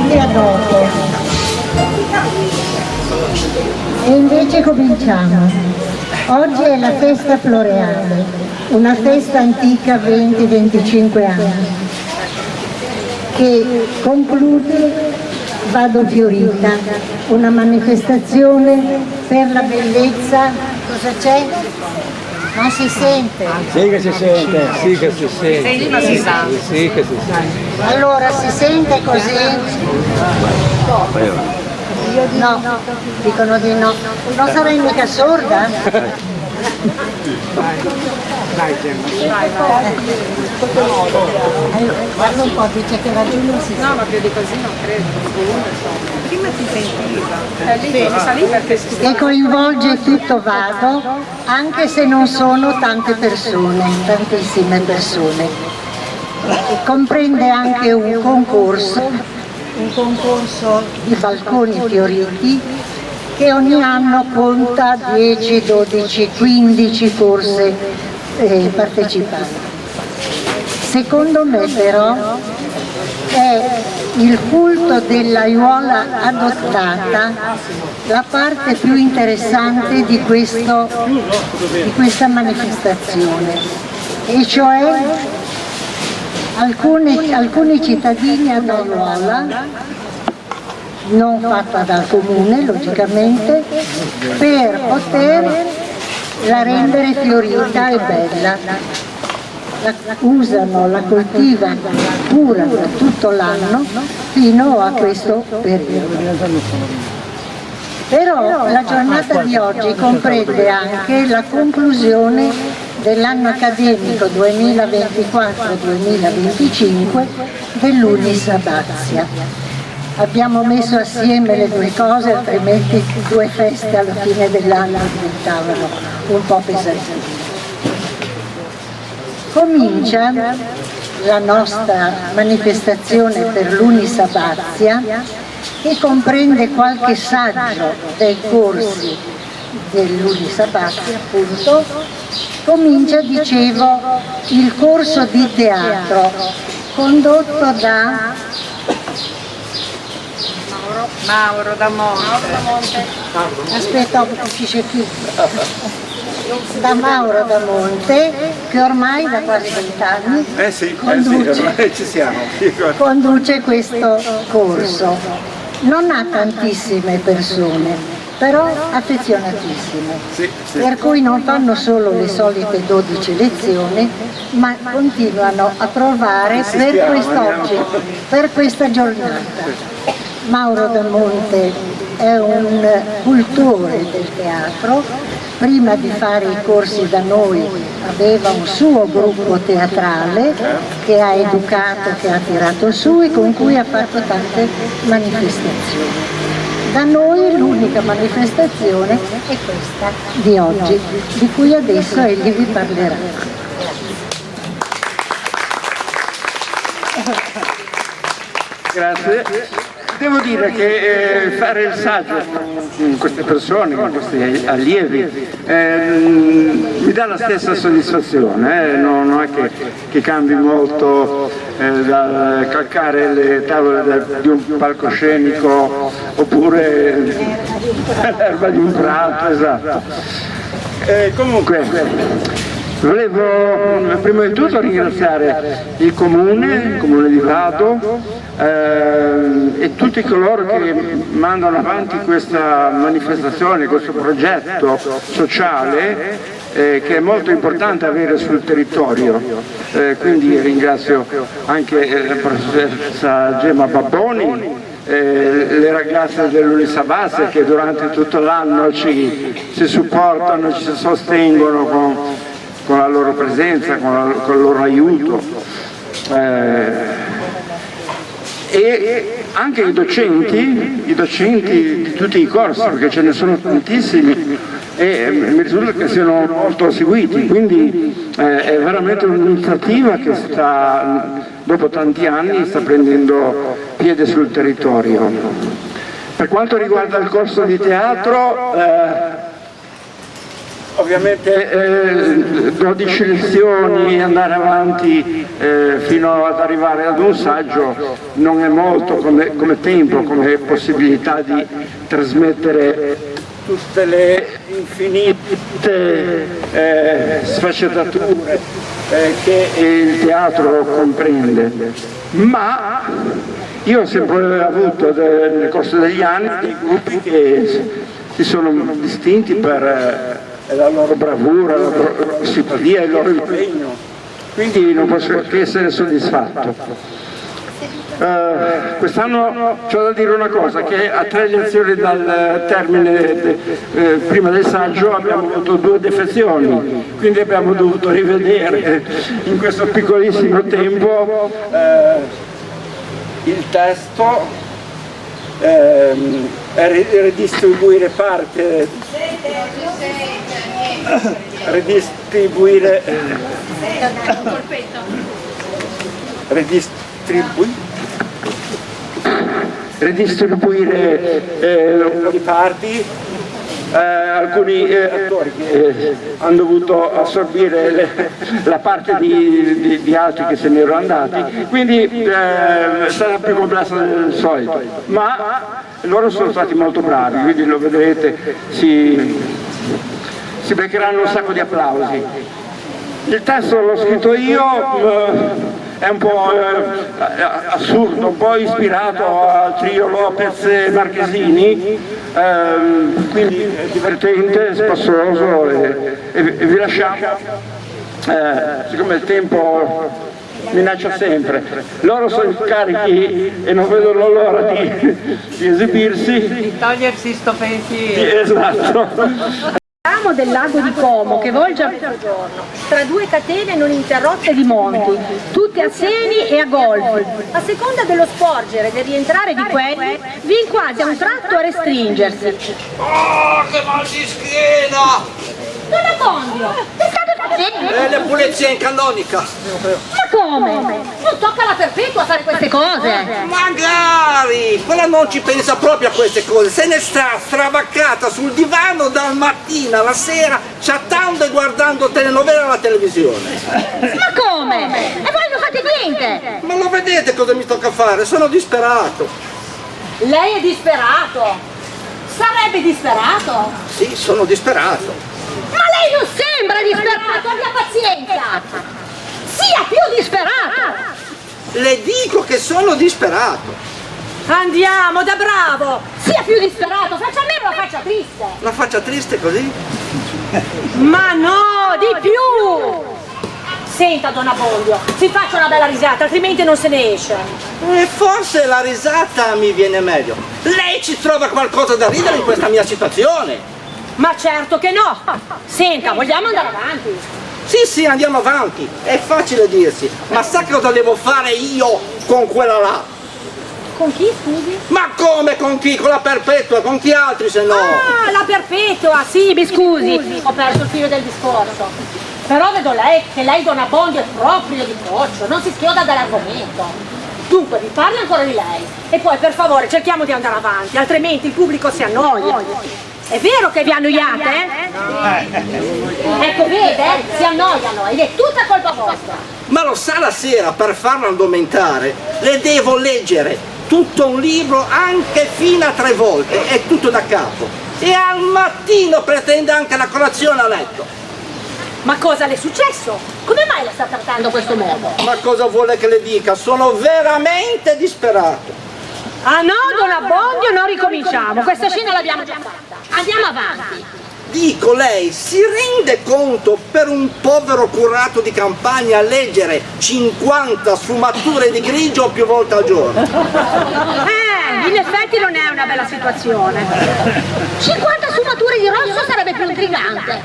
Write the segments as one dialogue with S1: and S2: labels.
S1: quindi a dopo. E invece cominciamo. Oggi è la festa floreale, una festa antica 20-25 anni, che conclude Vado Fiorita, una manifestazione per la bellezza. Cosa c'è? Non si sente?
S2: Sì che si sente, sì che si sente.
S3: Ma si sa.
S2: Sì che si sente.
S1: Allora si sente così? No, dicono di no. Non sarai mica sorda?
S2: Dai Gemma.
S1: Allora, guarda un po', dice che la non si
S3: No, ma più di così non credo. Prima ti sentiva. Lì mi salì perché
S1: che coinvolge tutto Vado, anche se non sono tante persone, tantissime persone. E comprende anche un concorso di balconi fioriti che ogni anno conta 10, 12, 15 forse partecipanti. Secondo me però è il culto dell'aiuola adottata la parte più interessante di questa manifestazione, e cioè alcuni cittadini ad aiuola, non fatta dal comune logicamente, per poterla rendere fiorita e bella. Usano, la coltivano, curano tutto l'anno fino a questo periodo. Però la giornata di oggi comprende anche la conclusione dell'anno accademico 2024-2025 dell'Unis Abbazia. Abbiamo messo assieme le due cose, altrimenti due feste alla fine dell'anno diventavano un po' pesanti. Comincia la nostra manifestazione per l'Unis Abbazia, che comprende qualche saggio dei corsi dell'Unis Abbazia, appunto. Comincia, dicevo, il corso di teatro condotto da
S3: Mauro da Monte.
S1: aspetta, c'è più. Da Mauro da Monte, che ormai da quasi 20 anni
S2: Ci siamo.
S1: conduce questo corso. Non ha tantissime persone, però affezionatissime, per cui non fanno solo le solite 12 lezioni, ma continuano a provare per quest'oggi, per questa giornata. Mauro da Monte è un cultore del teatro. Prima di fare i corsi da noi aveva un suo gruppo teatrale che ha educato, che ha tirato su e con cui ha fatto tante manifestazioni. Da noi l'unica manifestazione è questa di oggi, di cui adesso egli vi parlerà.
S4: Grazie. Devo dire che fare il saggio con queste persone, con questi allievi, mi dà la stessa soddisfazione, non è che cambi molto da calcare le tavole di un palcoscenico oppure l'erba di un prato, esatto. Comunque, volevo prima di tutto ringraziare il Comune di Vado, e tutti coloro che mandano avanti questa manifestazione, questo progetto sociale che è molto importante avere sul territorio. Quindi ringrazio anche la professoressa Gemma Babboni, le ragazze dell'Unis Abbazia che durante tutto l'anno ci supportano, ci sostengono con la loro presenza, con il loro aiuto. E anche i docenti di tutti i corsi, perché ce ne sono tantissimi e mi risulta che siano molto seguiti, quindi è veramente un'iniziativa che dopo tanti anni sta prendendo piede sul territorio. Per quanto riguarda il corso di teatro, ovviamente 12 lezioni, andare avanti fino ad arrivare ad un saggio non è molto come tempo, come possibilità di trasmettere tutte le infinite sfaccettature che il teatro comprende. Ma io ho sempre avuto nel corso degli anni dei gruppi che si sono distinti per la loro bravura, la loro simpatia, il loro impegno, quindi non posso che essere soddisfatto. Quest'anno c'ho da dire una cosa, che a 3 lezioni dal termine prima del saggio abbiamo avuto 2 defezioni, quindi abbiamo dovuto rivedere in questo piccolissimo tempo il testo, ridistribuire parte, redistribuire un po' di parti, alcuni attori che hanno dovuto assorbire la parte di altri che se ne erano andati, quindi sarà più complessa del solito, ma loro sono stati molto bravi, quindi lo vedrete, si beccheranno un sacco di applausi. Il testo l'ho scritto io, è un po' assurdo, un po' ispirato al trio Lopez e Marchesini, quindi è divertente, spassoso e vi lasciamo, siccome il tempo minaccia sempre, loro sono carichi e non vedono l'ora di esibirsi,
S3: Di togliersi sto pensiero.
S4: esatto.
S5: Ramo del lago di Como che volge a mezzogiorno, tra 2 catene non interrotte di monti, tutte a seni e a golfi. A seconda dello sporgere e del rientrare di quelli, viene quasi a un tratto a restringersi.
S6: Oh, che mal di schiena!
S5: Don Abbondio, è stato così?
S6: Le pulizia in canonica!
S5: Ma come? Non tocca alla Perpetua fare queste cose!
S6: Magari! Quella non ci pensa proprio a queste cose, se ne sta stravaccata sul divano dal mattino alla sera, chattando e guardando telenovela alla televisione.
S5: Ma come? E voi non fate niente!
S6: Ma lo vedete cosa mi tocca fare? Sono disperato!
S5: Lei è disperato! Sarebbe disperato!
S6: Sì, sono disperato!
S5: Ma lei non sembra disperato, abbia pazienza! Sia più disperato!
S6: Le dico che sono disperato!
S5: Andiamo, da bravo! Sia più disperato, faccia almeno la faccia triste!
S6: La faccia triste così?
S5: Ma no, di più! Senta, Don Abbondio, si faccia una bella risata, altrimenti non se ne esce.
S6: E forse la risata mi viene meglio. Lei ci trova qualcosa da ridere in questa mia situazione?
S5: Ma certo che no! Senta, vogliamo andare avanti?
S6: Sì, andiamo avanti. È facile dirsi. Ma sa cosa devo fare io con quella là?
S5: Con chi, scusi?
S6: Ma come con chi? Con la Perpetua, con chi altri se no?
S5: Ah, la Perpetua, sì, mi scusi, ho perso il filo del discorso. Però vedo che lei, Don Abbondio, è proprio di coccio, non si schioda dall'argomento. Dunque, vi parlo ancora di lei. E poi, per favore, cerchiamo di andare avanti, altrimenti il pubblico si annoia. È vero che vi annoiate, Ecco, vede? Si annoiano ed è tutta colpa vostra.
S6: Ma lo sa, la sera, per farlo argomentare, le devo leggere tutto un libro anche fino a 3 volte, è tutto da capo. E al mattino pretende anche la colazione a letto.
S5: Ma cosa le è successo? Come mai la sta trattando a questo modo?
S6: Ma cosa vuole che le dica? Sono veramente disperato.
S5: Ah no, Don Abbondio, non ricominciamo, questa scena l'abbiamo già fatta. Andiamo avanti.
S6: Dico, lei si rende conto per un povero curato di campagna leggere 50 sfumature di grigio più volte al giorno?
S5: In effetti non è una bella situazione. 50 sfumature di rosso sarebbe più intrigante.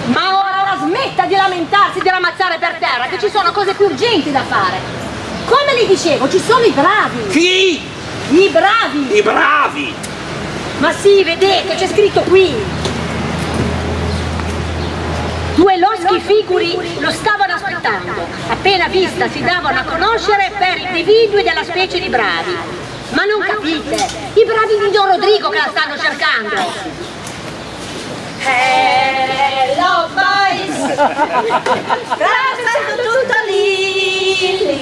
S5: Ma ora smetta di lamentarsi, di ramazzare per terra, che ci sono cose più urgenti da fare. Come le dicevo, ci sono i bravi.
S6: Chi?
S5: I bravi.
S6: I bravi!
S5: Ma sì, vedete, c'è scritto qui. 2 loschi figuri lo stavano aspettando. Appena vista si davano a conoscere per individui della specie di bravi. Ma non capite, i bravi di Don Rodrigo che la stanno cercando. Hello boys! Traversando tutto l'Illinois,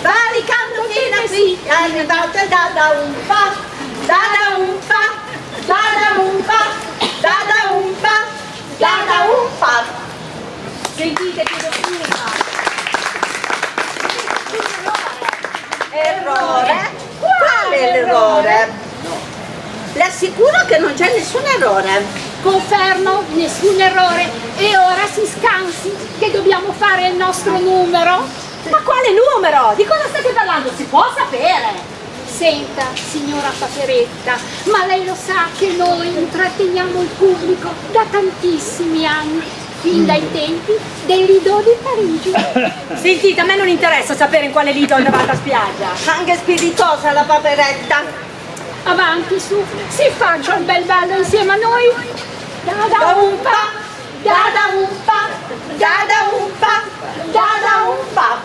S5: valicando fino a qui, arrivato da un pa', da un pa', da un pa', da un pa', da un pa'. Sentite che errore? Quale errore? Le assicuro che non c'è nessun errore.
S7: Confermo, nessun errore. E ora si scansi che dobbiamo fare il nostro numero.
S5: Ma quale numero? Di cosa state parlando? Si può sapere?
S7: Senta, signora Paperetta, ma lei lo sa che noi intratteniamo il pubblico da tantissimi anni, fin dai tempi del Lido di Parigi.
S5: Sentite, a me non interessa sapere in quale Lido andavate a spiaggia.
S3: Anche spiritosa la Paperetta.
S7: Avanti su, si faccia il bel ballo insieme a noi.
S3: Da un pa', da un pa', da un pa', da un pa'.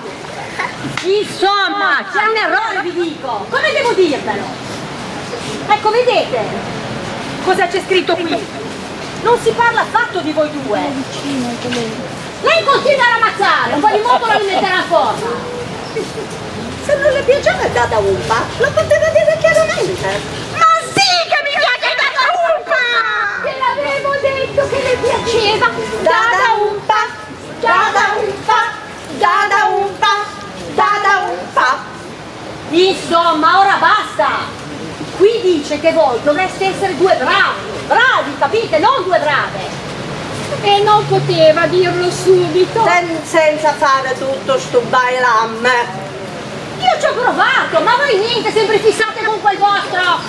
S5: Insomma, c'è un errore, vi dico. Come devo dirvelo? Ecco, vedete cosa c'è scritto qui? Non si parla affatto di voi due. Lei continua a ramazzare, un po' di moto la rimetterà a forma.
S3: Se non le piaceva da un pa', lo poteva dire chiaramente.
S5: Ma sì che mi piace da umpa!
S7: Te l'avevo detto che le piaceva.
S3: Da un pa', da un pa', da un pa', da un pa'.
S5: Insomma, ora basta! Qui dice che voi dovreste essere due bravi, capite? Non due brave!
S7: E non poteva dirlo subito.
S3: Senza fare tutto sto bailam.
S5: Io ci ho provato, ma voi niente, sempre fissate con quel vostro!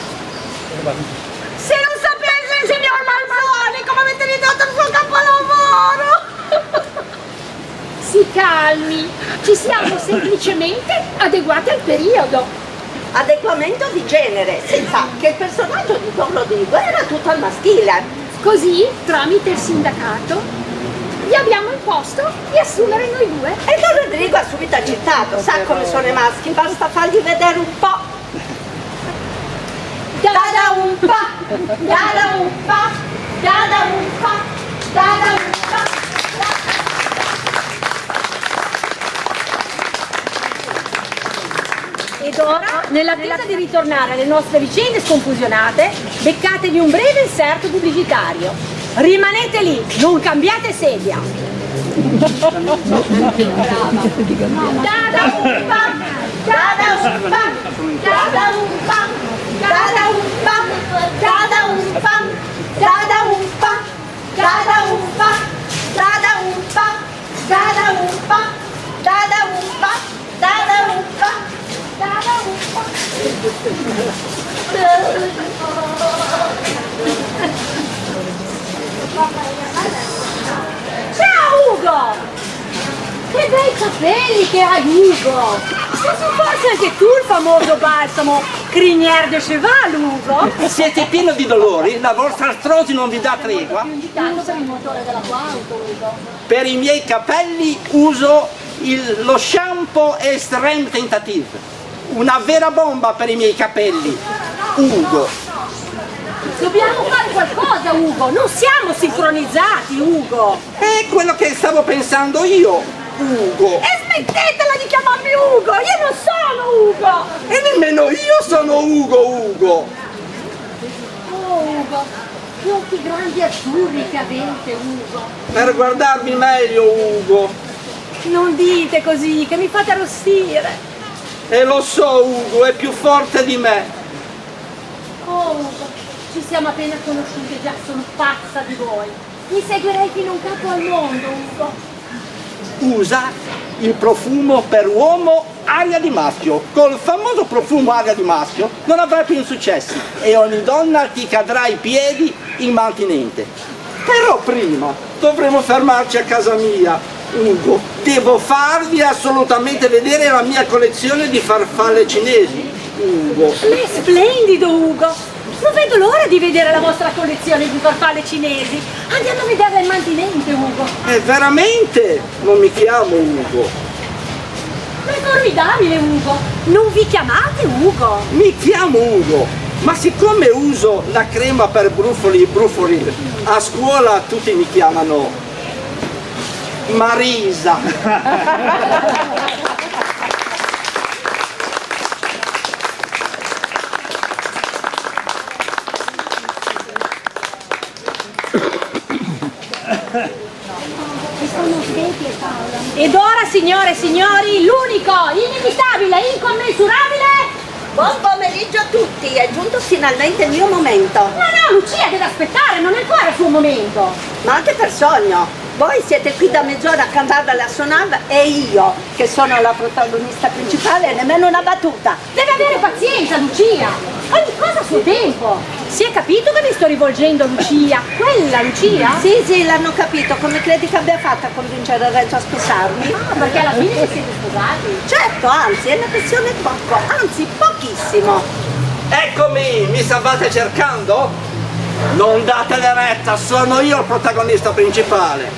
S5: Se non sapesse il signor Manzoni come avete ridotto il suo capolavoro!
S7: Si calmi, ci siamo semplicemente adeguati al periodo.
S3: Adeguamento di genere, senza che il personaggio di Don Rodrigo era tutto al maschile.
S7: Così, tramite il sindacato, gli abbiamo imposto di assumere noi due.
S3: E Don Rodrigo ha subito accettato, sa come sono i maschi, basta fargli vedere un po'. Da un pa', da un pa', da un pa', da un pa'.
S5: Ed ora, nell'attesa di ritornare alle nostre vicende sconfusionate, beccatevi un breve inserto pubblicitario. Rimanete lì, non cambiate sedia.
S3: Da un pa', da un pa', da un pa', da un pa', da un pa', da un pa', da un pa', da un pa', da un pa', da un pa', da un pa'.
S5: Ciao Ugo! Che bei capelli che hai Ugo! Sei forse anche tu il famoso balsamo Crinière de Cheval, Ugo?
S6: Siete pieni di dolori? La vostra artrosi non vi dà tregua?
S5: Per il motore della tua auto, Ugo.
S6: Per i miei capelli uso lo shampoo Extreme Tentative. Una vera bomba per i miei capelli, Ugo.
S5: Dobbiamo fare qualcosa, Ugo! Non siamo sincronizzati, Ugo!
S6: È quello che stavo pensando io, Ugo.
S5: E smettetela di chiamarmi Ugo! Io non sono Ugo!
S6: E nemmeno io sono Ugo.
S5: Oh, Ugo! Che occhi grandi e azzurri che avete, Ugo!
S6: Per guardarvi meglio, Ugo.
S5: Non dite così, che mi fate arrossire!
S6: E lo so, Ugo, è più forte di me.
S5: Oh, Ugo, ci siamo appena conosciuti e già sono pazza di voi. Mi seguirei fino in capo al mondo, Ugo.
S6: Usa il profumo per uomo aria di maschio. Col famoso profumo aria di maschio non avrai più insuccessi e ogni donna ti cadrà ai piedi immantinente. Però prima dovremo fermarci a casa mia. Ugo, devo farvi assolutamente vedere la mia collezione di farfalle cinesi, Ugo.
S5: È splendido, Ugo! Non vedo l'ora di vedere la vostra collezione di farfalle cinesi. Andiamo a vederla in mantinente, Ugo.
S6: Veramente non mi chiamo Ugo.
S5: È formidabile, Ugo! Non vi chiamate Ugo!
S6: Mi chiamo Ugo. Ma siccome uso la crema per brufoli, a scuola tutti mi chiamano Marisa.
S5: Ed ora, signore e signori, l'unico, inimitabile, incommensurabile...
S3: Buon pomeriggio a tutti, è giunto finalmente il mio momento.
S5: No, Lucia deve aspettare, non è ancora il suo momento.
S3: Ma anche per sogno. Voi siete qui da mezz'ora a cantarla a suonarla e io, che sono la protagonista principale, nemmeno una battuta.
S5: Deve avere pazienza, Lucia. Ogni cosa a suo tempo. Si è capito che mi sto rivolgendo a Lucia? Quella Lucia?
S3: Sì, l'hanno capito. Come credi che abbia fatto a convincere Renzo a sposarmi?
S5: Ah, perché alla fine vi siete sposati?
S3: Certo, anzi, è una questione poco, anzi pochissimo.
S6: Eccomi, mi stavate cercando? Non datele retta, sono io il protagonista principale.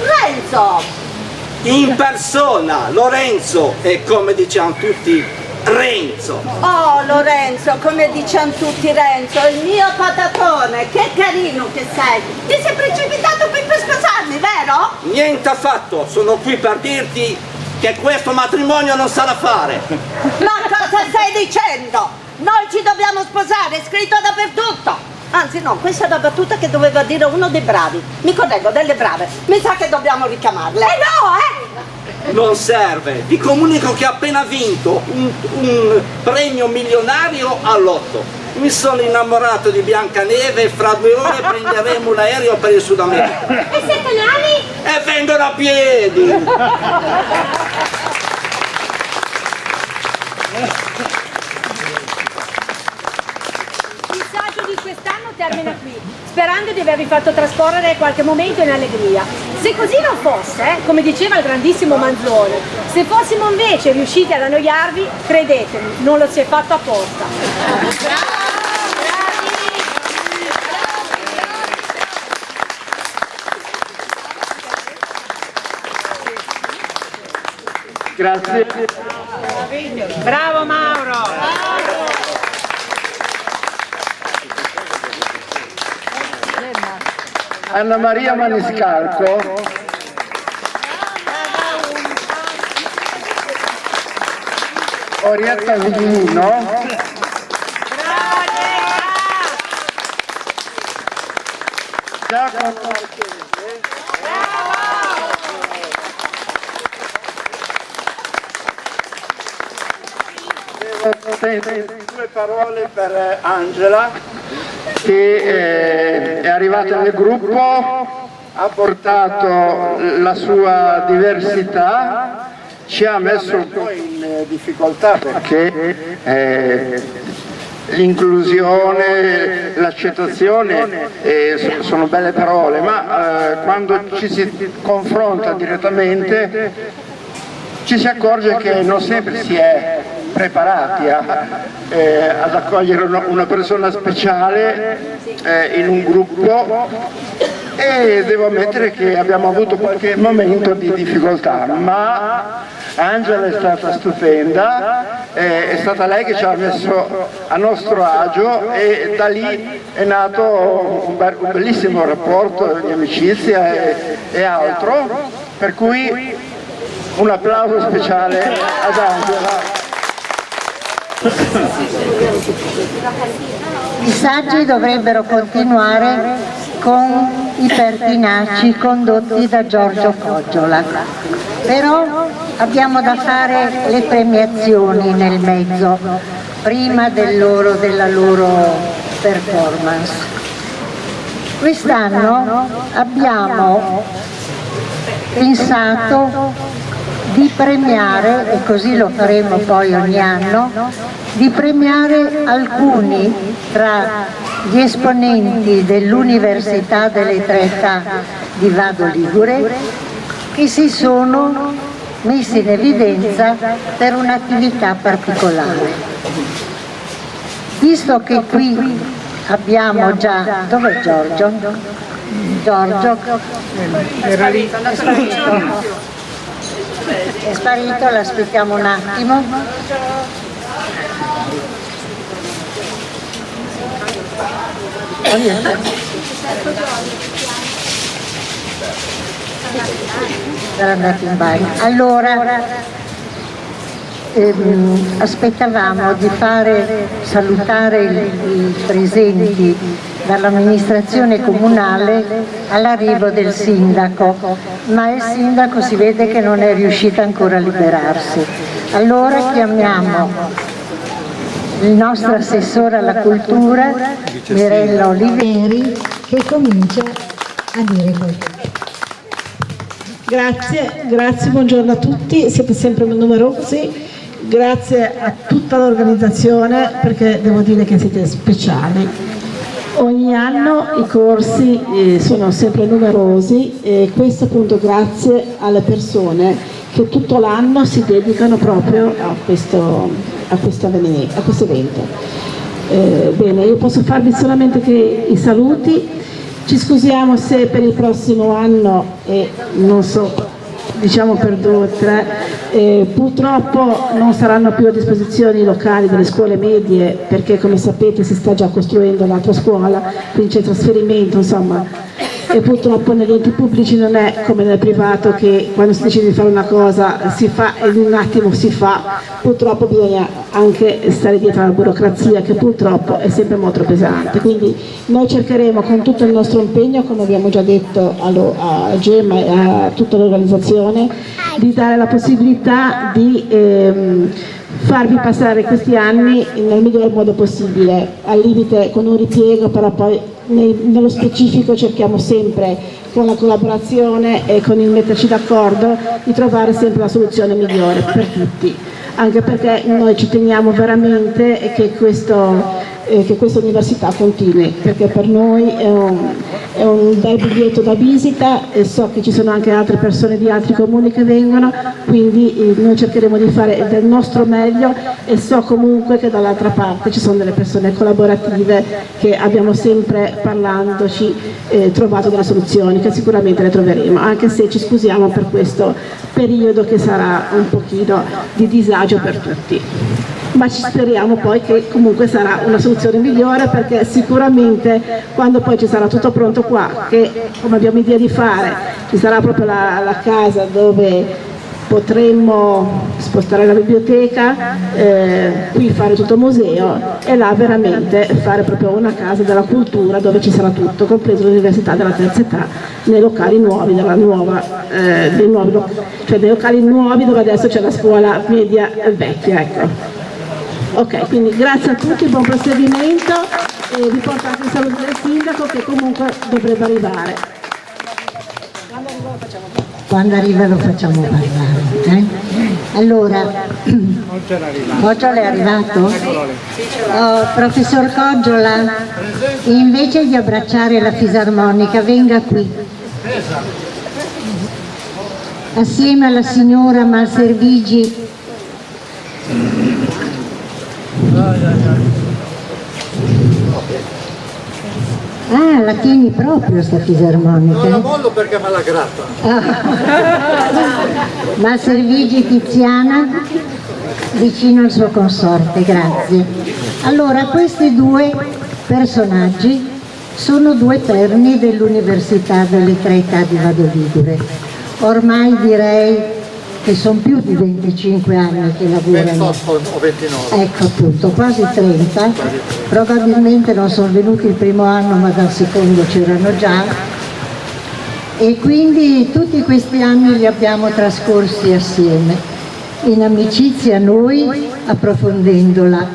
S3: Renzo!
S6: In persona, Lorenzo, e come diciamo tutti, Renzo.
S3: Oh Lorenzo, come diciamo tutti Renzo, il mio patatone, che carino che sei. Ti sei precipitato qui per sposarmi, vero?
S6: Niente affatto, sono qui per dirti che questo matrimonio non sarà fare.
S3: Ma cosa stai dicendo? Noi ci dobbiamo sposare, è scritto dappertutto. Anzi no, questa è una battuta che doveva dire uno dei bravi. Mi correggo, delle brave. Mi sa che dobbiamo richiamarle.
S5: No,
S6: Non serve, vi comunico che ho appena vinto un premio milionario all'otto. Mi sono innamorato di Biancaneve e fra 2 ore prenderemo l'aereo per il Sud America.
S5: E 7 nani?
S6: E vengono a piedi!
S5: Il saggio di quest'anno termina qui, sperando di avervi fatto trasporre qualche momento in allegria. Se così non fosse, come diceva il grandissimo Manzoni, se fossimo invece riusciti ad annoiarvi, credetemi, non lo si è fatto apposta.
S4: Grazie.
S5: Bravo Mauro!
S4: Anna Maria Maniscalco. Orietta Viglino. Giacomo Marchese. Due parole per Angela, che è arrivata nel gruppo, ha portato la sua diversità, ci ha messo un po' in difficoltà perché l'inclusione, l'accettazione sono belle parole, ma quando ci si confronta direttamente ci si accorge che non sempre si è preparati ad accogliere una persona speciale in un gruppo, e devo ammettere che abbiamo avuto qualche momento di difficoltà, ma Angela è stata stupenda, è stata lei che ci ha messo a nostro agio, e da lì è nato un bellissimo rapporto di amicizia e altro, per cui un applauso speciale ad Angela.
S1: I saggi dovrebbero continuare con i pertinaci condotti da Giorgio Coggiola, però abbiamo da fare le premiazioni nel mezzo, prima della loro performance. Quest'anno abbiamo pensato di premiare, e così lo faremo poi ogni anno, di premiare alcuni tra gli esponenti dell'Università delle Tre Età di Vado Ligure che si sono messi in evidenza per un'attività particolare. Visto che qui abbiamo già... Dov'è Giorgio? Giorgio?
S2: Era lì.
S1: È sparito, l'aspettiamo un attimo. Era andato in bagno. Allora, aspettavamo di salutare i presenti dall'amministrazione comunale all'arrivo del sindaco, ma il sindaco si vede che non è riuscito ancora a liberarsi. Allora chiamiamo il nostro assessore alla cultura, Mirella Oliveri, che comincia a dire qualcosa.
S8: Grazie, buongiorno a tutti, siete sempre numerosi, grazie a tutta l'organizzazione perché devo dire che siete speciali. Ogni anno i corsi sono sempre numerosi e questo appunto grazie alle persone che tutto l'anno si dedicano proprio a questo evento. Bene, io posso farvi solamente che i saluti. Ci scusiamo se per il prossimo anno, non so, diciamo per 2 o 3, purtroppo non saranno più a disposizione i locali delle scuole medie perché come sapete si sta già costruendo l'altra scuola, quindi c'è trasferimento, insomma, e purtroppo negli enti pubblici non è come nel privato che quando si decide di fare una cosa si fa e in un attimo si fa, purtroppo bisogna anche stare dietro alla burocrazia che purtroppo è sempre molto pesante, quindi noi cercheremo con tutto il nostro impegno, come abbiamo già detto a Gemma e a tutta l'organizzazione, di dare la possibilità di farvi passare questi anni nel miglior modo possibile, al limite con un ripiego, però poi nello specifico cerchiamo sempre con la collaborazione e con il metterci d'accordo di trovare sempre la soluzione migliore per tutti, anche perché noi ci teniamo veramente che questa università continui, perché per noi è un bel biglietto da visita e so che ci sono anche altre persone di altri comuni che vengono, quindi noi cercheremo di fare del nostro meglio e so comunque che dall'altra parte ci sono delle persone collaborative che abbiamo sempre parlandoci trovato delle soluzioni che sicuramente le troveremo, anche se ci scusiamo per questo periodo che sarà un pochino di disagio per tutti. Ma ci speriamo poi che comunque sarà una soluzione migliore perché sicuramente quando poi ci sarà tutto pronto qua, che come abbiamo idea di fare, ci sarà proprio la casa dove potremmo spostare la biblioteca, qui fare tutto museo e là veramente fare proprio una casa della cultura dove ci sarà tutto, compreso l'università della terza età, nei locali nuovi della nuova, cioè nei locali nuovi dove adesso c'è la scuola media vecchia, ecco. Ok, quindi grazie a tutti, buon proseguimento e vi porto anche il saluto del sindaco che comunque dovrebbe arrivare.
S1: Quando arriva lo facciamo parlare. Allora, Coggiola è arrivato? Oh, professor Coggiola, invece di abbracciare la fisarmonica, venga qui. Assieme alla signora Malservigi. Ah, la tieni proprio sta fisarmonica?
S9: Non la mollo perché me la gratta.
S1: Malservigi Tiziana, vicino al suo consorte, grazie. Allora, questi 2 personaggi sono 2 terni dell'Università delle Tre Età di Vado Ligure. Ormai direi che sono più di 25 anni che lavorano.
S9: 28 o 29.
S1: Ecco appunto, quasi 30. Probabilmente non sono venuti il primo anno, ma dal secondo c'erano già. E quindi tutti questi anni li abbiamo trascorsi assieme, in amicizia noi, approfondendola,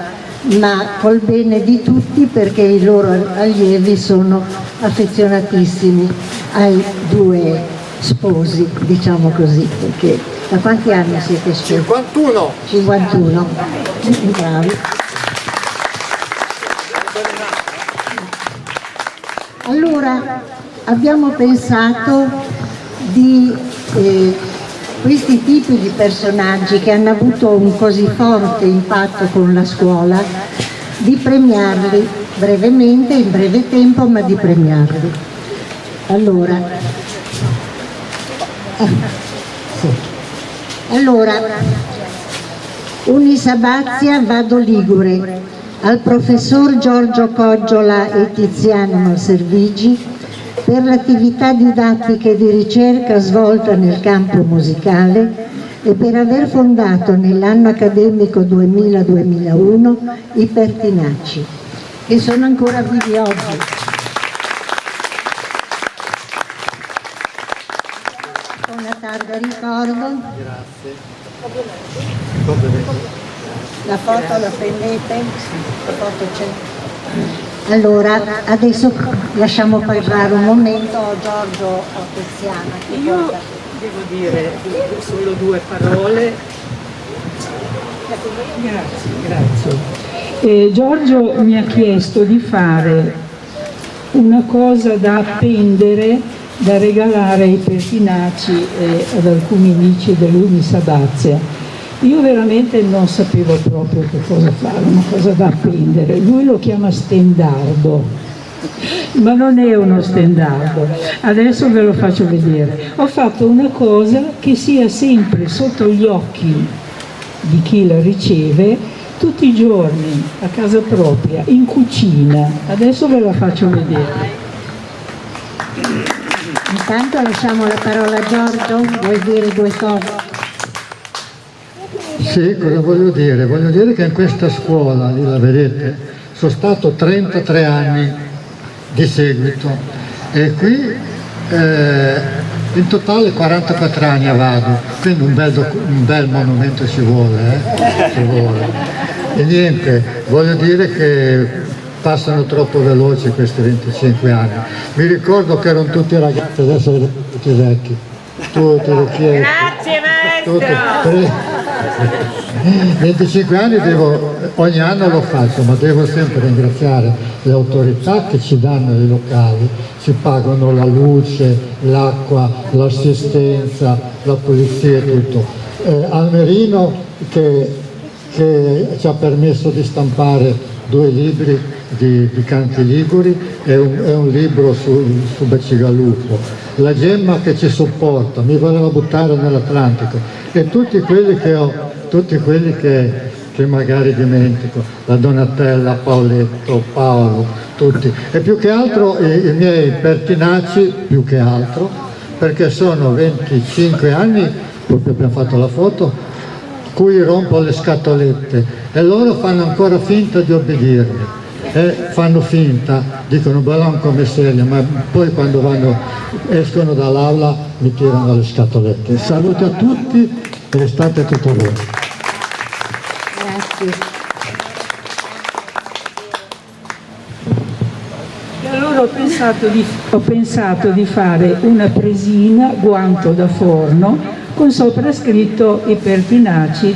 S1: ma col bene di tutti perché i loro allievi sono affezionatissimi ai 2 sposi, diciamo così, perché da quanti anni siete sposi?
S9: 51.
S1: 51, bravi. Allora abbiamo pensato di questi tipi di personaggi che hanno avuto un così forte impatto con la scuola, di premiarli brevemente, in breve tempo, ma di premiarli. Allora, Unisabazia Vado Ligure, al professor Giorgio Coggiola e Tiziano Malservigi per l'attività didattica e di ricerca svolta nel campo musicale e per aver fondato nell'anno accademico 2000-2001 i Pertinaci, che sono ancora vivi oggi. Una tarda ricordo.
S9: Grazie.
S1: La foto la prendete? La foto c'è. Allora, adesso lasciamo parlare un momento Giorgio o Tiziana.
S2: Io devo dire solo due parole. Grazie. Giorgio mi ha chiesto di fare una cosa da appendere, da regalare ai Pertinaci e ad alcuni amici dell'Unisabazia. Io veramente non sapevo proprio che cosa fare, una cosa da appendere. Lui lo chiama stendardo, ma non è uno stendardo. Adesso ve lo faccio vedere. Ho fatto una cosa che sia sempre sotto gli occhi di chi la riceve, tutti i giorni, a casa propria, in cucina. Adesso ve la faccio vedere.
S1: Intanto lasciamo la parola a Giorgio, vuoi dire due cose?
S9: Sì, cosa voglio dire? Voglio dire che in questa scuola, lì la vedete, sono stato 33 anni di seguito e qui in totale 44 anni vado, quindi un bel monumento ci vuole, ci vuole. E niente, voglio dire che passano troppo veloci questi 25 anni. Mi ricordo che erano tutti ragazzi, adesso sono tutti vecchi. Tutti vecchietti.
S5: Grazie maestro!
S9: 25 anni ogni anno lo faccio, ma devo sempre ringraziare le autorità che ci danno i locali, ci pagano la luce, l'acqua, l'assistenza, la polizia e tutto. Almerino che ci ha permesso di stampare 2 libri di canti liguri e un libro su Bacigalupo. La Gemma che ci sopporta, mi voleva buttare nell'Atlantico, e tutti quelli che magari dimentico, la Donatella, Paoletto, Paolo, tutti. E più che altro i miei Pertinaci, più che altro, perché sono 25 anni, proprio abbiamo fatto la foto, cui rompo le scatolette e loro fanno ancora finta di obbedirmi. Fanno finta, dicono ballon come seria, ma poi quando escono dall'aula mi tirano le scatolette. Saluto a tutti e restate tutto voi.
S1: Grazie.
S2: E allora ho pensato di fare una presina guanto da forno con sopra scritto i Pertinaci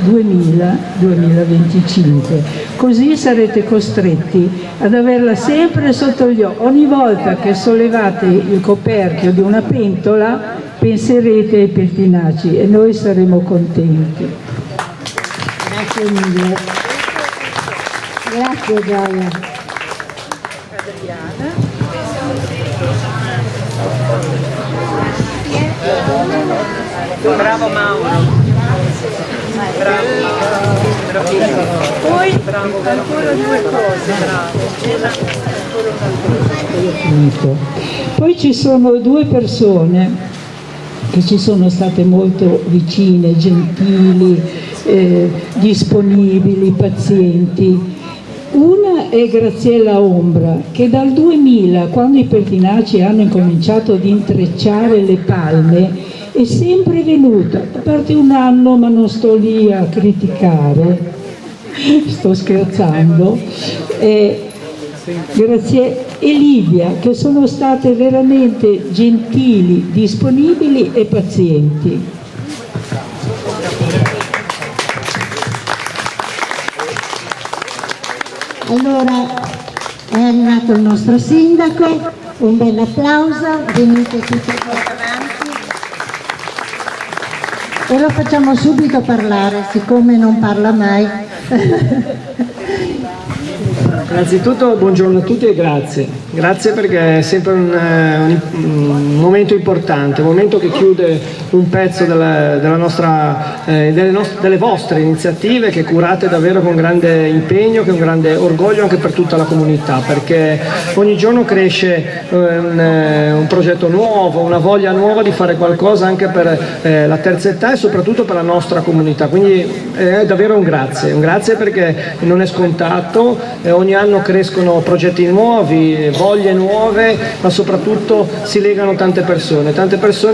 S2: 2000-2025, così sarete costretti ad averla sempre sotto gli occhi. Ogni volta che sollevate il coperchio di una pentola penserete ai Pertinaci e noi saremo contenti.
S1: Grazie mille. Grazie Gioia.
S2: Bravo Mauro. Bravo Mauro. Poi ancora 2 cose, bravo. Poi ci sono 2 persone che ci sono state molto vicine, gentili, disponibili, pazienti. Una è Graziella Ombra, che dal 2000, quando i Pertinaci hanno incominciato ad intrecciare le palme, è sempre venuta, a parte un anno, ma non sto lì a criticare, sto scherzando, Grazie e Livia, che sono state veramente gentili, disponibili e pazienti.
S1: Allora è arrivato il nostro sindaco, un bel applauso, venite tutti avanti e lo facciamo subito parlare, siccome non parla mai.
S10: Innanzitutto buongiorno a tutti e grazie. Grazie perché è sempre un momento importante, un momento che chiude un pezzo delle vostre iniziative che curate davvero con grande impegno, con grande orgoglio anche per tutta la comunità, perché ogni giorno cresce un progetto nuovo, una voglia nuova di fare qualcosa anche per la terza età e soprattutto per la nostra comunità. Quindi è davvero un grazie perché non è scontato, ogni anno crescono progetti nuovi, voglie nuove, ma soprattutto si legano tante persone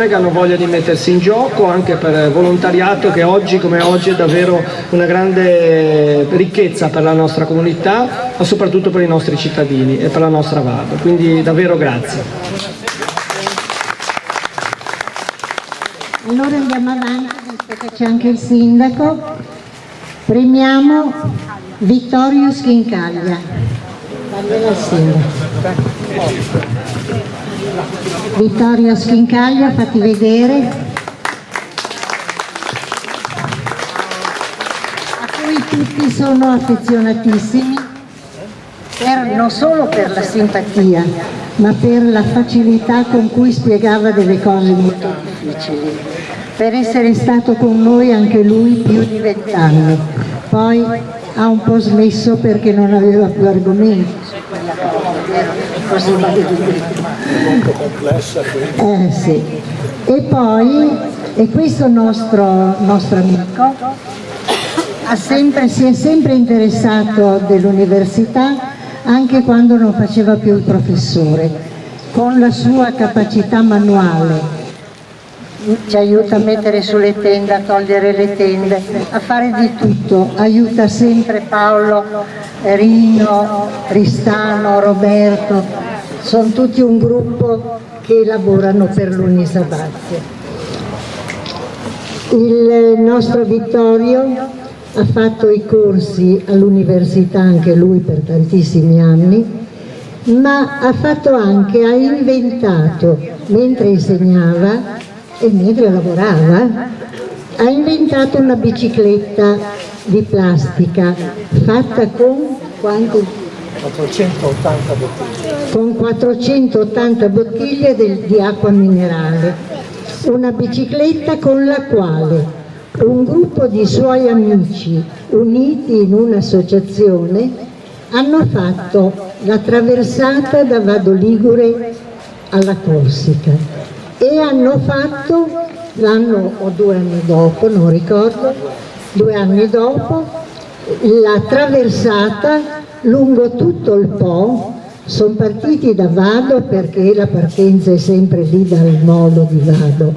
S10: che hanno voglia di mettersi in gioco anche per volontariato, che oggi come oggi è davvero una grande ricchezza per la nostra comunità, ma soprattutto per i nostri cittadini e per la nostra Vado. Quindi davvero grazie.
S1: Allora andiamo avanti, visto che c'è anche il sindaco, premiamo Vittorio Schincaglia. Fagliela al sindaco. Vittorio Schincaglia, fatti vedere. A cui tutti sono affezionatissimi, non solo per la simpatia, ma per la facilità con cui spiegava delle cose molto difficili, per essere stato con noi anche lui più di 20 anni. Poi ha un po' smesso perché non aveva più argomenti su quella cosa, così molto complessa. Sì. E poi, e questo nostro amico si è sempre interessato dell'università, anche quando non faceva più il professore, con la sua capacità manuale. Ci aiuta a mettere sulle tende, a togliere le tende, a fare di tutto, aiuta sempre Paolo, Rino, Tristano, Roberto, sono tutti un gruppo che lavorano per l'Unisabazia. Il nostro Vittorio ha fatto i corsi all'università anche lui per tantissimi anni, ma ha inventato, mentre insegnava e mentre lavorava, ha inventato una bicicletta di plastica fatta con quanti? 480 bottiglie. Con 480 bottiglie di acqua minerale. Una bicicletta con la quale un gruppo di suoi amici, uniti in un'associazione, hanno fatto la traversata da Vado Ligure alla Corsica e hanno fatto l'anno o 2 anni dopo, non ricordo, 2 anni dopo, la traversata lungo tutto il Po. Sono partiti da Vado perché la partenza è sempre lì dal molo di Vado,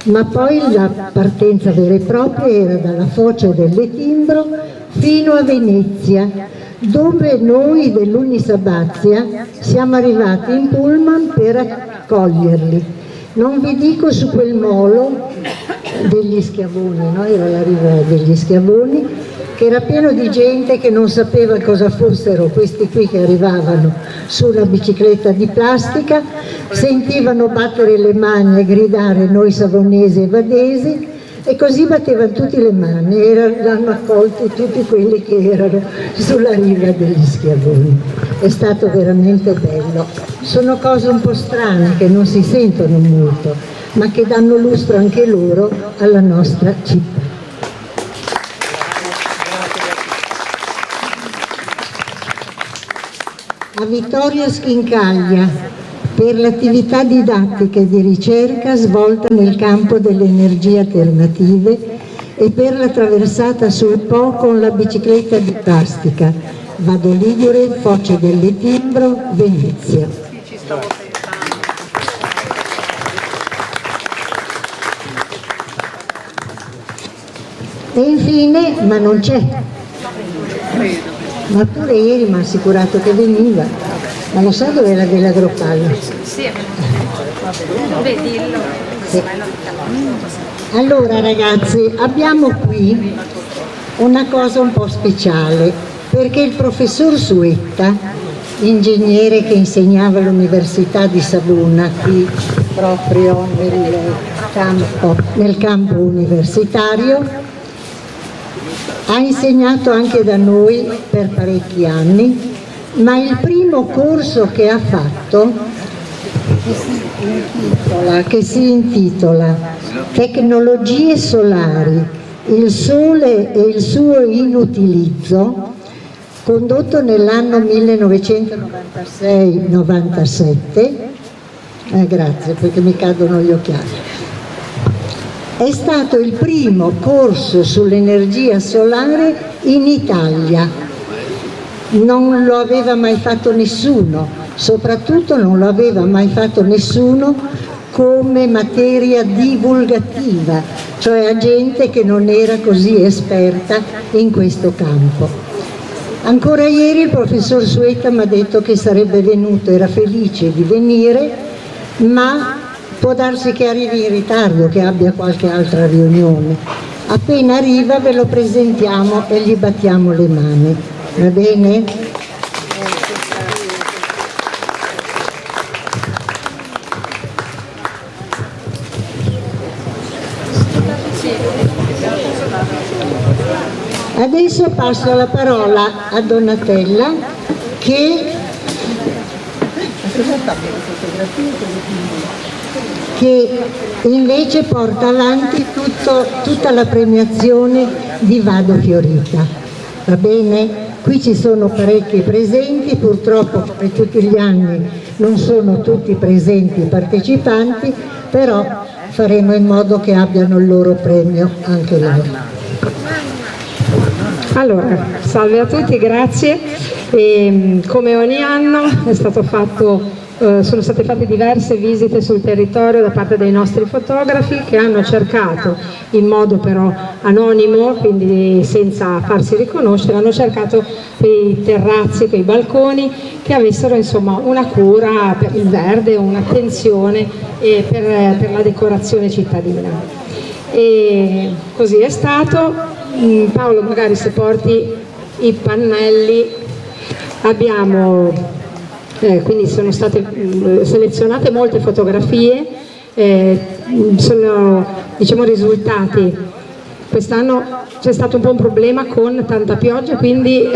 S1: ma poi la partenza vera e propria era dalla foce dell'Etimbro fino a Venezia, dove noi dell'Unisabazia siamo arrivati in pullman per accoglierli. Non vi dico su quel molo degli Schiavoni, no? Era la riva degli Schiavoni, che era pieno di gente che non sapeva cosa fossero questi qui che arrivavano sulla bicicletta di plastica, sentivano battere le mani e gridare noi savonesi e vadesi, e così battevano tutti le mani e l'hanno accolti tutti quelli che erano sulla riva degli Schiavoni. È stato veramente bello. Sono cose un po' strane che non si sentono molto, ma che danno lustro anche loro alla nostra città. A Vittorio Schincaglia per l'attività didattica e di ricerca svolta nel campo delle energie alternative e per la traversata sul Po con la bicicletta di plastica, Vado Ligure, Foce dell'Etimbro, Venezia. E infine, ma non c'è, ma pure ieri mi ha assicurato che veniva, ma lo sa dove era della Groppalla? Sì, vedillo. Sì. Allora ragazzi, abbiamo qui una cosa un po' speciale, perché il professor Suetta, ingegnere che insegnava all'Università di Savona, qui proprio nel campo universitario, Ha insegnato anche da noi per parecchi anni, ma il primo corso che ha fatto, che si intitola Tecnologie solari, il sole e il suo inutilizzo, condotto nell'anno 1996-97, grazie perché mi cadono gli occhiali, è stato il primo corso sull'energia solare in Italia. Non lo aveva mai fatto nessuno, soprattutto non lo aveva mai fatto nessuno come materia divulgativa, cioè a gente che non era così esperta in questo campo. Ancora ieri il professor Sueta mi ha detto che sarebbe venuto, era felice di venire, ma può darsi che arrivi in ritardo, che abbia qualche altra riunione. Appena arriva ve lo presentiamo e gli battiamo le mani, va bene? Adesso passo la parola a Donatella che invece porta avanti tutta la premiazione di Vado Fiorita, va bene? Qui ci sono parecchi presenti, purtroppo come tutti gli anni non sono tutti presenti i partecipanti, però faremo in modo che abbiano il loro premio anche loro.
S11: Allora, salve a tutti, grazie. Come ogni anno sono state fatte diverse visite sul territorio da parte dei nostri fotografi che hanno cercato, in modo però anonimo, quindi senza farsi riconoscere, hanno cercato quei terrazzi, quei balconi che avessero insomma una cura per il verde, un'attenzione per la decorazione cittadina. E così è stato. Paolo, magari se porti i pannelli, abbiamo quindi sono state selezionate molte fotografie, sono risultati. Quest'anno c'è stato un po' un problema con tanta pioggia, quindi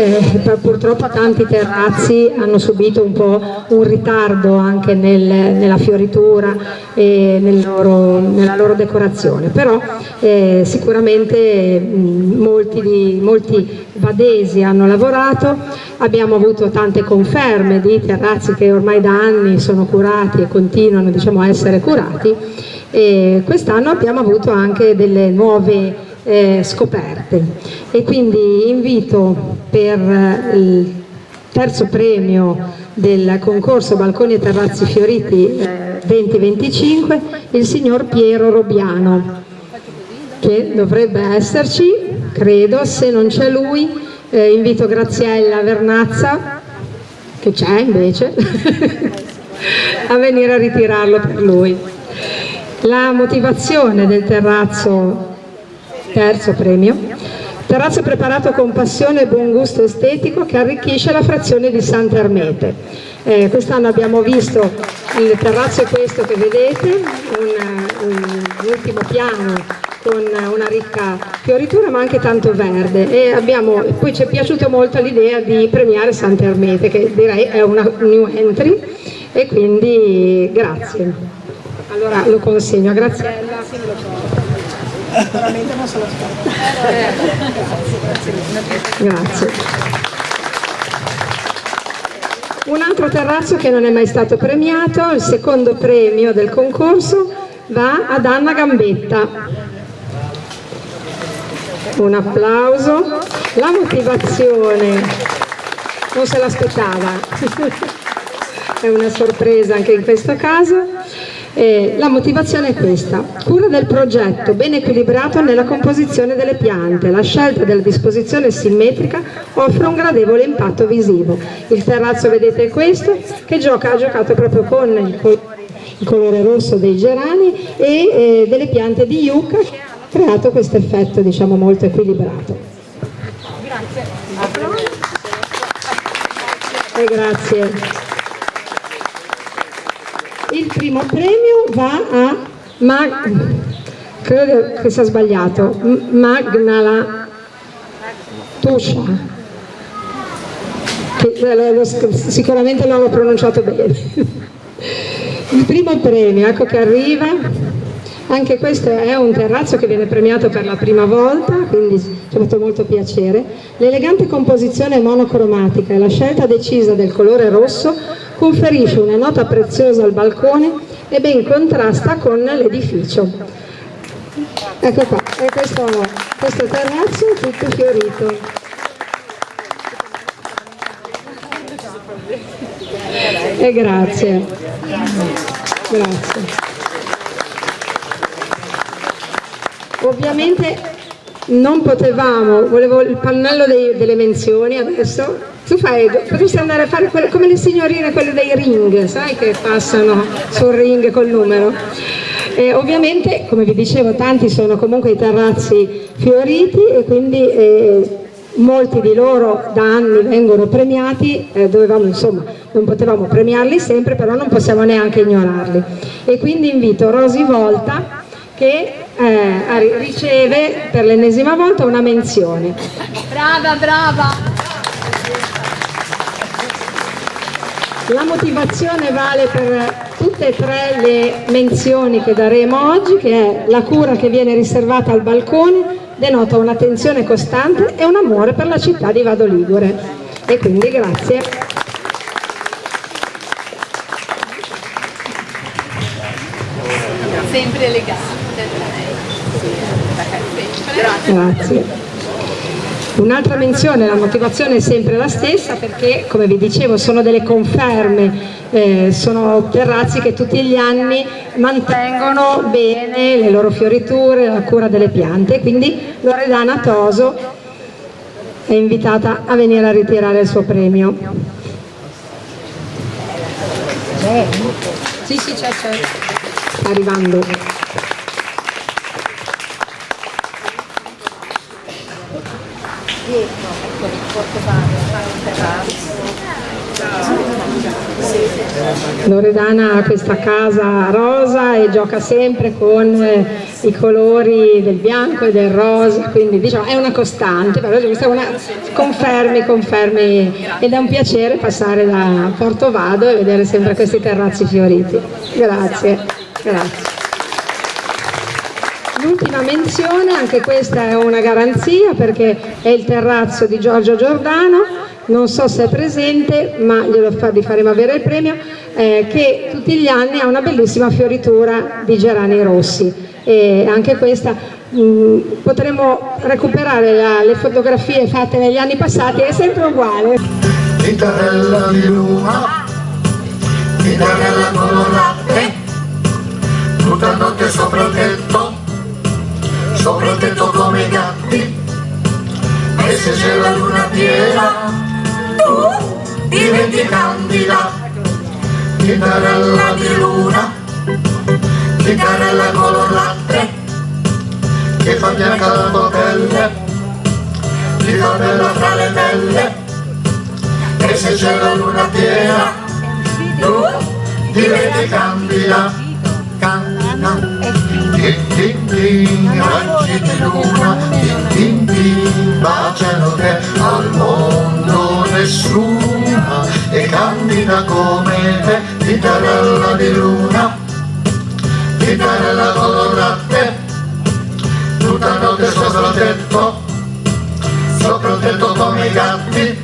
S11: purtroppo tanti terrazzi hanno subito un po' un ritardo anche nella fioritura e nella loro decorazione, però sicuramente molti vadesi hanno lavorato. Abbiamo avuto tante conferme di terrazzi che ormai da anni sono curati e continuano a essere curati, e quest'anno abbiamo avuto anche delle nuove scoperte, e quindi invito per il terzo premio del concorso Balconi e Terrazzi Fioriti 2025 il signor Piero Robiano, che dovrebbe esserci, credo. Se non c'è lui, invito Graziella Vernazza, che c'è invece, a venire a ritirarlo per lui. La motivazione del terrazzo, terzo premio: terrazzo preparato con passione e buon gusto estetico che arricchisce la frazione di Sant'Ermete. Quest'anno abbiamo visto il terrazzo questo che vedete, un ultimo piano con una ricca fioritura ma anche tanto verde, e poi ci è piaciuta molto l'idea di premiare Sant'Ermete, che direi è una new entry, e quindi grazie. Allora lo consegno a Graziella. Veramente non se lo Grazie. Un altro terrazzo che non è mai stato premiato, il secondo premio del concorso, va ad Anna Gambetta. Un applauso. La motivazione non se l'aspettava, è una sorpresa anche in questo caso. La motivazione è questa: cura del progetto ben equilibrato nella composizione delle piante, la scelta della disposizione simmetrica offre un gradevole impatto visivo. Il terrazzo, vedete, è questo, che ha giocato proprio con il colore rosso dei gerani e delle piante di yucca, che hanno creato questo effetto molto equilibrato. Grazie. E grazie. Il primo premio va a credo che sia sbagliato, Tuscia, che sicuramente non l'ho pronunciato bene. Il primo premio, ecco che arriva. Anche questo è un terrazzo che viene premiato per la prima volta, quindi ci ha fatto molto piacere. L'elegante composizione monocromatica e la scelta decisa del colore rosso conferisce una nota preziosa al balcone e ben contrasta con l'edificio. Ecco qua, e questo terrazzo è tutto fiorito. E grazie. Grazie. Ovviamente non potevamo, volevo il pannello delle menzioni adesso. Potresti andare a fare come le signorine, quelle dei ring, sai, che passano sul ring col numero. E ovviamente, come vi dicevo, tanti sono comunque i terrazzi fioriti e quindi molti di loro da anni vengono premiati, non potevamo premiarli sempre, però non possiamo neanche ignorarli. E quindi invito Rosy Volta che riceve per l'ennesima volta una menzione.
S7: Brava, brava!
S11: La motivazione vale per tutte e tre le menzioni che daremo oggi, che è la cura che viene riservata al balcone, denota un'attenzione costante e un amore per la città di Vado Ligure. E quindi grazie.
S3: Sempre elegante.
S11: Grazie. Un'altra menzione, la motivazione è sempre la stessa perché, come vi dicevo, sono delle conferme, sono terrazzi che tutti gli anni mantengono bene le loro fioriture, la cura delle piante, quindi Loredana Toso è invitata a venire a ritirare il suo premio. Sì, c'è. Sta arrivando. Loredana ha questa casa rosa e gioca sempre con i colori del bianco e del rosa, quindi diciamo è una costante, però questa è una confermi ed è un piacere passare da Porto Vado e vedere sempre questi terrazzi fioriti. Grazie. L'ultima menzione, anche questa è una garanzia perché è il terrazzo di Giorgio Giordano, non so se è presente ma gli faremo avere il premio, che tutti gli anni ha una bellissima fioritura di gerani rossi e anche questa potremo recuperare le fotografie fatte negli anni passati, è sempre uguale.
S12: Chitarella di luna, chitarella con lo latte, tutta notte sopra il tetto come i gatti, e se c'è la luna piena tu diventi candida. Chitarella di luna, chitarella color latte, che fa bianca la tua pelle, ti fa bella fra le pelle, e se c'è la luna piena tu diventi candida. Tin tin, raggi di luna, tin tin, baciano te, al mondo nessuna è candida come te. Chitarella di luna, chitarella color latte, tutta notte sopra il tetto come i gatti,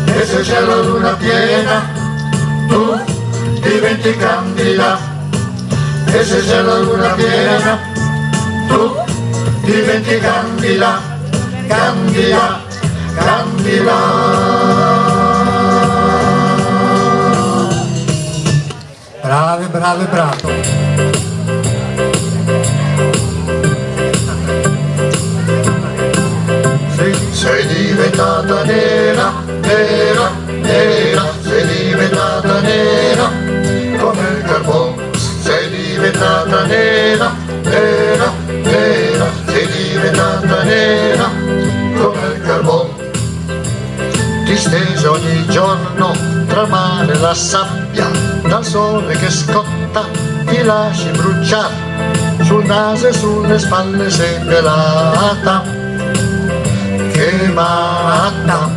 S12: e se c'è la luna piena tu diventi candida. E se c'è la luna piena tu diventi candida, candida, candida. Bravo. Sei diventata nera, sei diventata nera come il carbone. Sei diventata nera, sei diventata nera come il carbone. Ti stesi ogni giorno tra il mare e la sabbia, dal sole che scotta ti lasci bruciare, sul naso e sulle spalle sei pelata. Che
S9: matta.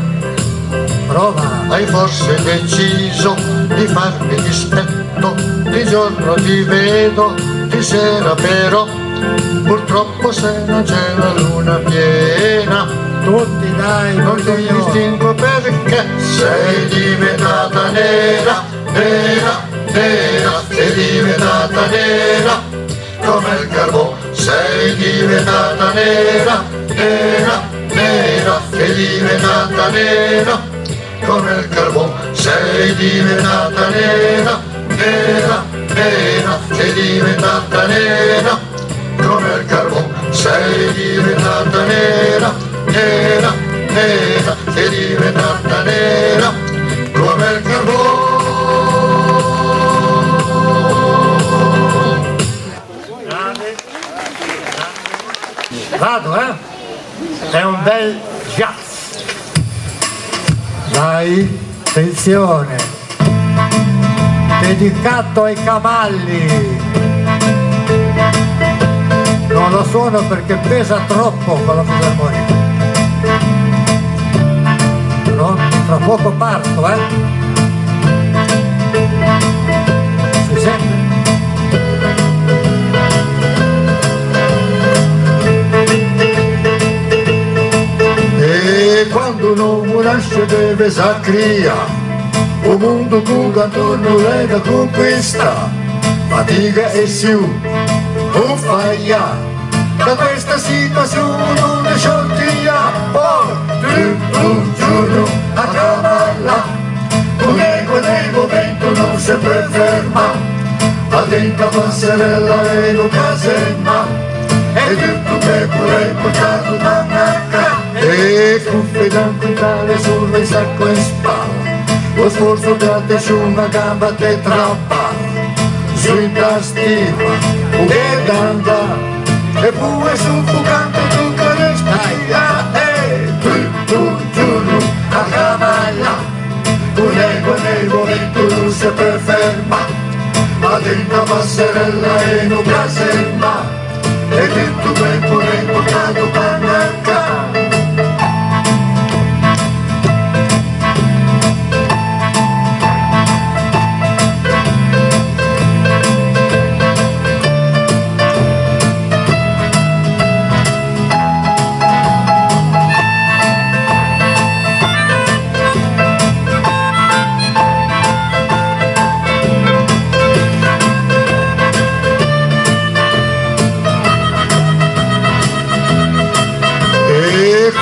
S9: Prova, hai forse deciso di farmi dispetto, di giorno ti vedo, di sera però, purtroppo se non c'è la luna piena, tutti dai, non ti distingo perché sei diventata nera, nera, nera, sei diventata nera, come il carbone, sei diventata nera, nera, nera, sei diventata nera, come il carbone, sei diventata nera, nera, nera, sei diventata nera, come il carbone, sei diventata nera, nera, nera, sei diventata nera, come il carbone. Vado, È un bel jazz. Dai, attenzione. Dedicato ai cavalli. Non lo suono perché pesa troppo con la fisarmonica. Pronti, tra poco parto, Si sente? E quando un uomo nasce deve sacria, o mundo buca attorno lei da conquista, fatica e siù, o faia, da questa situazione non ne sortia, poi un giorno a cavalla, un eco nel momento non sempre ferma, a dentro passerella e non casemma, e tutto che pure portato da manca, e cuffie da quintale sul sacco in spalla, lo sforzo grande su una gamba te trappa, su in tastiva, e d'anda, e pure soffocante tu che respira, e tutto giorno a cavalla, un eco nel momento non sempre ferma, ma dentro passerella e non casemma, e tutto tempo è portato panacca.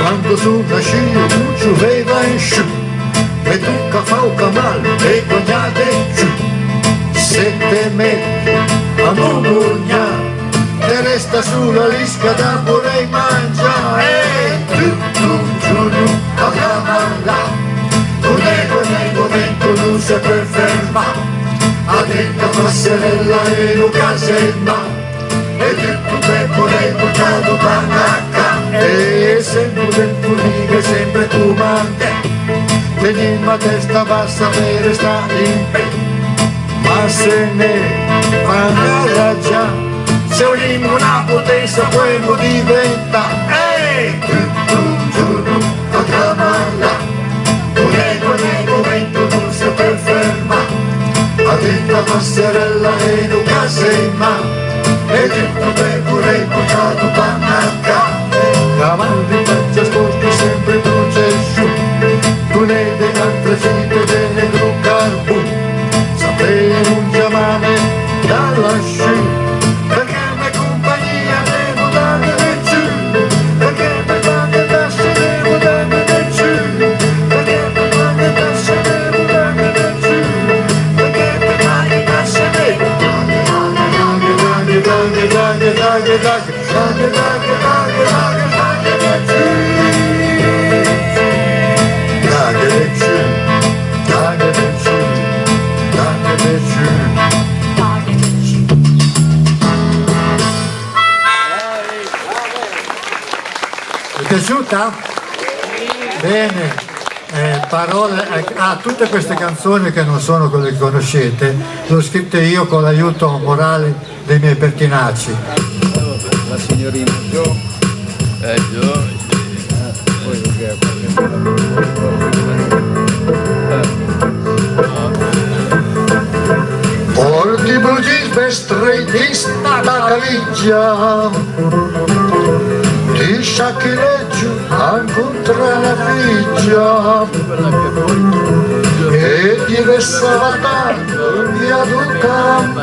S9: Quando su una scia tu gioveva in sciù, e tu che fa un cavallo e cognate giù, se te metti a murmugnare, te resta sulla lisca da vorrei mangiare, e tutto un giorno a cavalla, un eco nel momento non si ferma, a dentro passerella e non casemma, e tutto tempo l'hai portato panacca, e sempre dentro riga sempre tu manca, vedi ma testa bassa per sta in pe, ma se ne fanno già, se un'immo una potenza poi lo diventa, e tutto un giorno a cavalla, un eco nel momento non si ferma, a dentro passerella e non casemma, e tutto per pure portato panacca, cavalli faccia sporchi sempre tu c'è giù, tu ne devi altre gente delle gruccarbu, sapere un giamane dalla sci, perché me compagnia devo darne giù, perché me paga tasse devo darne giù, perché me paga tasse devo darne giù, perché me paga tasse devo È piaciuta? Bene. Parole a tutte queste canzoni che non sono quelle che conoscete, le ho scritte io con l'aiuto morale dei miei pertinaci.
S13: La signorina Gio,
S9: Porti Blue Jeans per streetista da Caliggia, ti sciacchileggio incontra la figlia e ti restava tanto via d'un campo,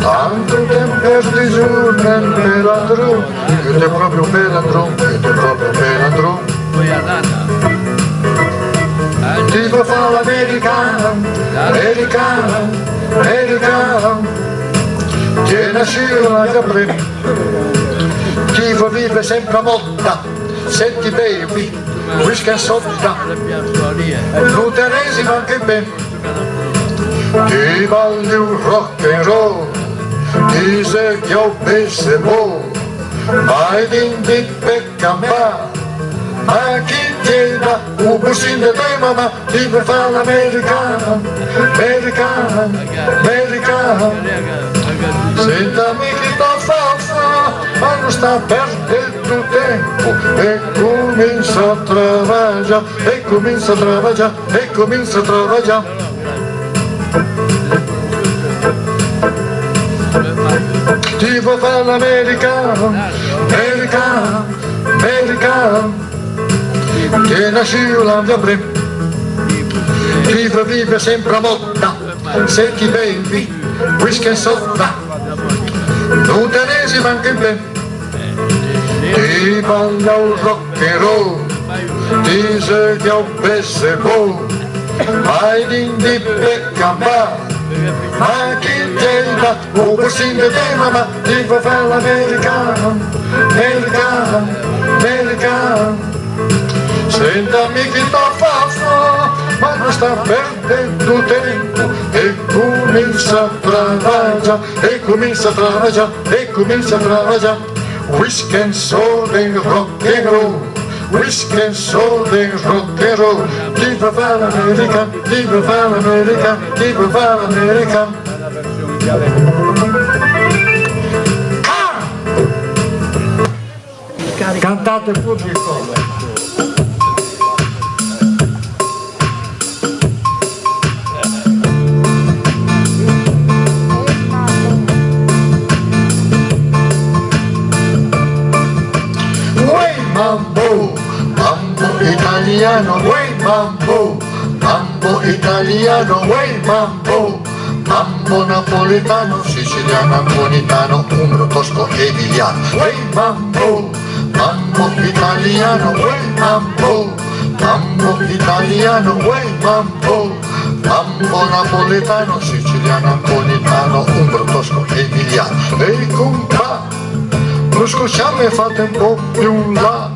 S9: tanto tempo di giù nel pelandro, ed è proprio un pelandro, ed è proprio un pelandro. Ti fa fare l'americana, americana, americana, tiene asilo la capre, ti fa vivere sempre a moda, senti baby, whisky e soda, l'uteresimo anche bene, ti balli un rock and roll, ti sei che ho baseball, vai di peccamba, ma chi ti dà un busino di tema, ma ti per fare l'americana, americana, americana. Sentami che ti fa, ma non sta perdendo tempo, e comincia a travagliare, e comincia a travagliare, e comincia a travagliare. Ti fa fare l'americana, americana, americana. Che nascivo la mia bre, vive sempre a moda, senti baby, whisky e soda, l'uteresimo anche bene, ti balla un rock and roll, ti segui un baseball, vai di peccamba, ma chi ti dà un busino di tema, ma ti fa fare l'americana, americana, americana. Sentami che ti fa, ma non sta perdendo tempo, e comincia a travagliare, e comincia a travagliare, e comincia a travagliare. Whisky and soda and rock and roll, whisky and soda and rock and roll. Ti fa fare l'America, ti fa fare l'America, ti fa fare l'America. Cantate pubblico. Mambo, mambo italiano, uè mambo, mambo italiano, uè mambo, mambo napoletano, siciliano, napolitano, umbro, tosco, emiliano, uè mambo, mambo italiano, uè mambo, mambo italiano, uè mambo, mambo napoletano, siciliano, napolitano, umbro, tosco, emiliano, e compa. Lo scocciamo e fate un po' più in là,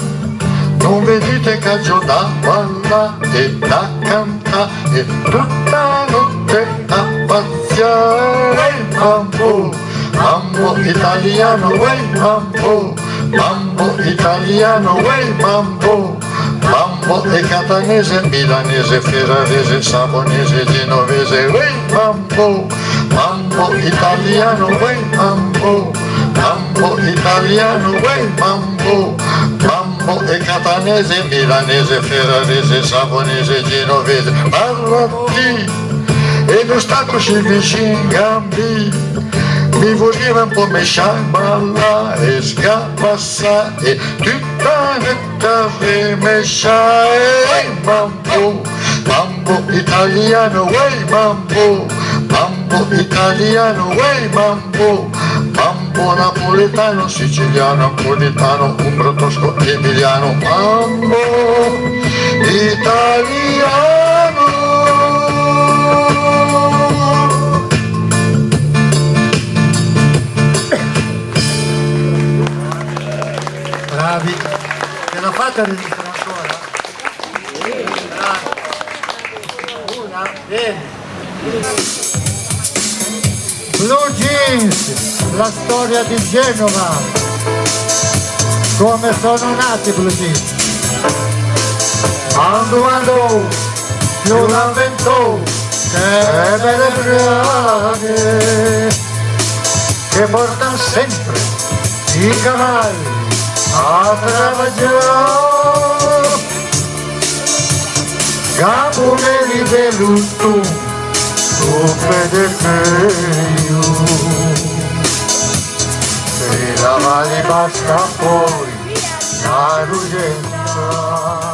S9: non vedete che da balla e da cantare e tutta notte a pazziare. Mambo, mambo italiano, uè mambo, mambo italiano, uè mambo, mambo e catanese, milanese, ferrarese, savonese, genovese, uè mambo, mambo italiano, uè mambo, mambo italiano, uè mambo, mambo e catanese, milanese, ferrarese, savonese, genovese, parlati e non sta così vicino a me, mi voleva un po' mesciare, ballare e scappare e tutta netta rimesciare. Mambo, mambo italiano, uè mambo, mambo italiano, uè mambo, mambo napoletano, siciliano, napoletano, umbro, tosco, emiliano, mambo italiano. Bravi, ce la fate a registrare ancora? Bravi. Una, bene. Blue Jeans, la storia di Genova, come sono nati i Blue Jeans. Quando più l'avvento, che belle braghe, che portano sempre i cavalli
S12: a trabalhar. Gabo nele veluto, o pedeceio. Se la male basta poi, la ruggenta.